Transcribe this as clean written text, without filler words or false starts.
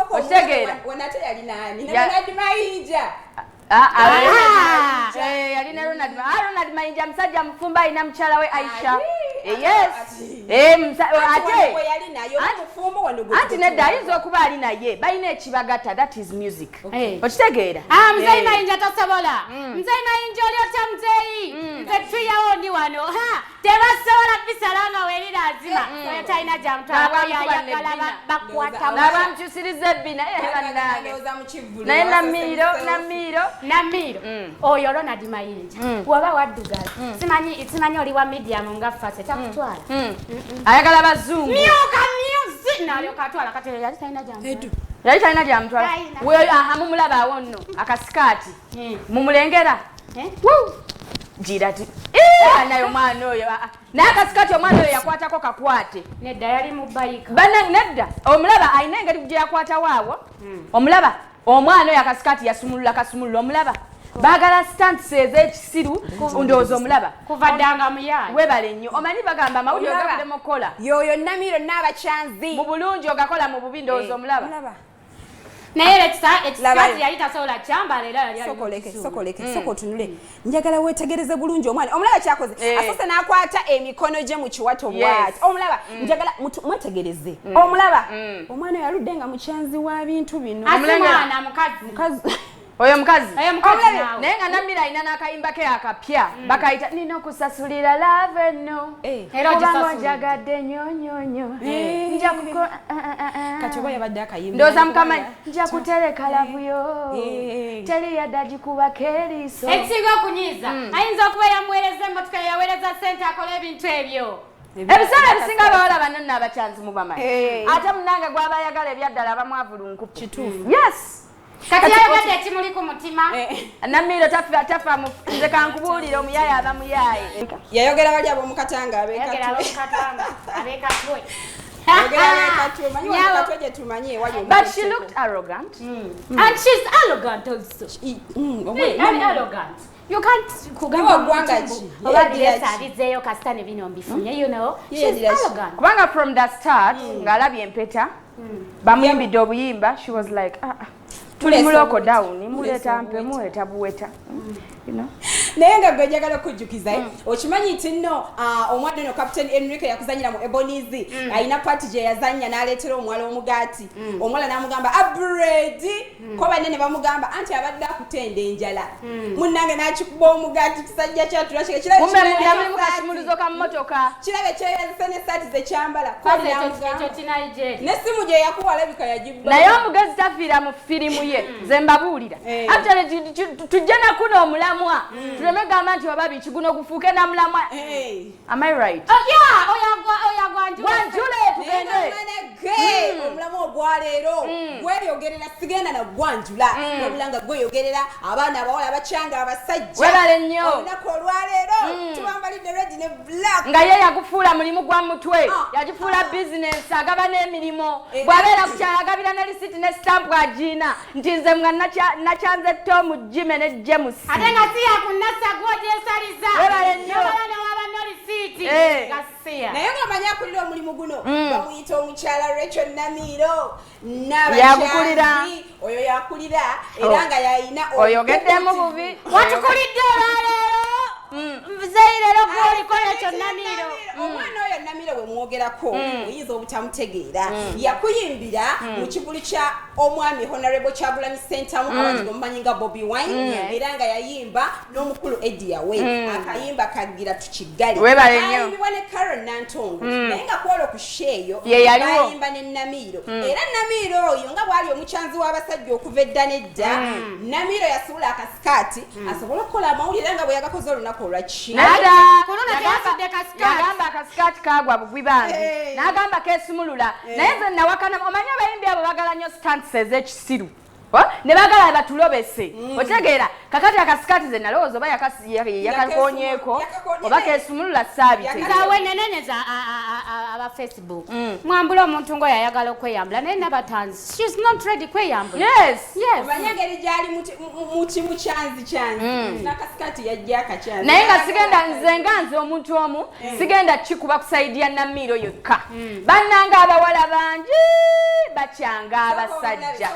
Otegeera. Wanate yali nani? Ronald Mayinja. Yalina Ronald Mayinja musajja mufumba alina mukyala we Aisha. Yes. Ate yali nayo mufumbo wano gwe. Anti nedda ayinza okuba ali naye balina ekibagatta, that is music. Okitegeera? Muzeyi Mayinja tosobola. Muzeyi Mayinja oli otya muzeyi? Nze tuyawo ndi wano. Tebasobola bisalanga weri lazima. Oyo talina gyamutwala yayagala bakwata. Nabamukyusiriza ebbina bannange. Naye Namiro. Oyo Ronald Mayinja. Waba waddugala. Simanyi oli wa medium nga fase takutwala. Ayagala bazungu. Myuka music. Nalyoka atwala kati yali talina gyamutwala. Yali talina gyamutwala. Weyo mumulaba awo nno akasikaati. Mumulengera. Jirati. Nayo mwana oyo. N'akasikati omwana oyo yakwatako kakwate. Nedda yali mu bayika. Nedda. Omulaba ayina engeri gye yakwata waawo. Omulaba. Omwana oyo akasikati yasumulula kasumulula omulaba. Bagala stunts ez'ekisiru ndowooza omulaba. Kuva ddanga muyayi. Webale nnyo. Omanyi bagamba amawulire ogavuddemu okola. Yoyo Namiro n'abakyanzi. Mu bulungi ogakola mu bubi ndowooza omulaba. Naye ekisikaati yali tasobola kyambala era yali sokoleke otunule. Njagala weetegereze bulungi omwana. Omulaba kyakoze. Asose n'akwata emikono gye mu kiwato bw'ati. Omulaba njagala mwetegereze. Omulaba omwana oyo aludde nga mukyanzi wa bintu bino. Mwana mukazi. Oyo mukazi. Naye nga Namiro alina n'akayimba ke akapya bakayita nina okusasulira love no. Kubanga njagadde nnyonyonyo. Nja kuko kati oba yabadde akayimba. Ndowooza Mukama nja kutereka lavuyo. Teri yadde agikubako eriiso. Ekisinga okunyiiza ayinza okuba yamuweereza emmotoka yaweereza ssente akola ebintu ebyo. Ebiseera ebisinga abawala bananna abakyanzi mubamanyi. Ate munange gw'abayagala ebyaddala abamwavulunkupu. Kituufu. Yes. Kati yagadde ekimuli ku mutima. Namiro tafa nze kankubuulira omuyaye aba muyaye. Yayogera bali abo mukatanga abekatwe. But she looked arrogant. And she's arrogant also. Very arrogant. You can't alizeyo kasita ne bino mbifunye, you know. She's arrogant. Kubanga from the start ng'alabye empeta bamuyimbidde obuyimba, she was like tuli muloko down muleta mpe muleta buweta. You know. Naye nga gwe njagala okujjukiza okimanyi nti nno omwana ono Captain Enrique yakuzanyira mu Ebonizi alina party gye yazannya n'aleetera omwala omugaati. Omwala n'amugamba abredi ko banene bamugamba anti abadde akutenda enjala. Munnange n'akikuba omugaati kisajja kyatula kirabe kyeyazise n'essaati ze kyambala n'essimu gye yakuwa alabika yagibba. Naye omugezi tafiira mu firimu ye ze mbabuulira. Actually tujja nakuno omulamwa tuleme gamba nti wababi kiguno gufuuke na mulamwa. Am I right? Wanjule tugende. Omulamwa ogwaleero gweyogerera sigenda na gwanjula wabulanga gweyogerera abaana abawala abakyanga abasajja. Webale nnyo. Olunaku olwaleero tubambalidde red ne black. Nga ye yagufuula mulimu gwa mutwe yagifuula business agaba n'emirimu bw'abeera kukyala agabira ne receipt ne stamp agiina nti nze nga nakyanze Tom Jime ne James. Ate nga si yakunasa gw'ogyesaliza. Webale nnyo. N'abaana waba no receipt. Gasiya. Naye ng'amanyi akulira omulimu guno bamuyita omukyala Rachel Namiro yagukulira. Oyo yakulira era nga yayina oyogeddemu bubi. Watukulidde olwaleero. Muzeyirero gw'oliko Rachel Namiro. Omwana oyo Namiro bwe mwogerako oyinza obutamutegeera. Yakuyimbira mu kivulu kya omwami Honorable Kyagulanyi Ssentamu abantu bamumanyi nga Bobi Wine era nga yayimba n'omukulu Eddie Yawe. Akayimba kagira tukiggale. Kayimbibwa ne Karen Nantongo. Naye nga kwolo ku sheeyo bayimba ne Namiro. Era Namiro oyo nga bwali omukyanzi w'abasajja okuva edda n'edda. Namiro yasuula akasikaati asobola okukola amawulire nga bwe yagakoze olunaku olwaki. Yagamba akasikaati kagwa bugwi bange n'agamba keesumulula naye nze nawakana omanyi abayimbi abo bagala nnyo stunts ez'ekisiru ne bagala batulobese otegeera kakati akasikati ze nalowooza oba yakakonyeeko oba kesumulula saabite nzawe nenenyeza aba Facebook mwambula omuntu ngo yayagala okweyambula naye nabatanzi she's not ready kweyambula omanya ngeri gyali muti mukyanzi n'akasikati yajja akakyanzi naye nga sigenda nze omuntu omu sigenda kikuba kusaidia Namiiro yokka bannanga abawala bangi bakyanga abasajja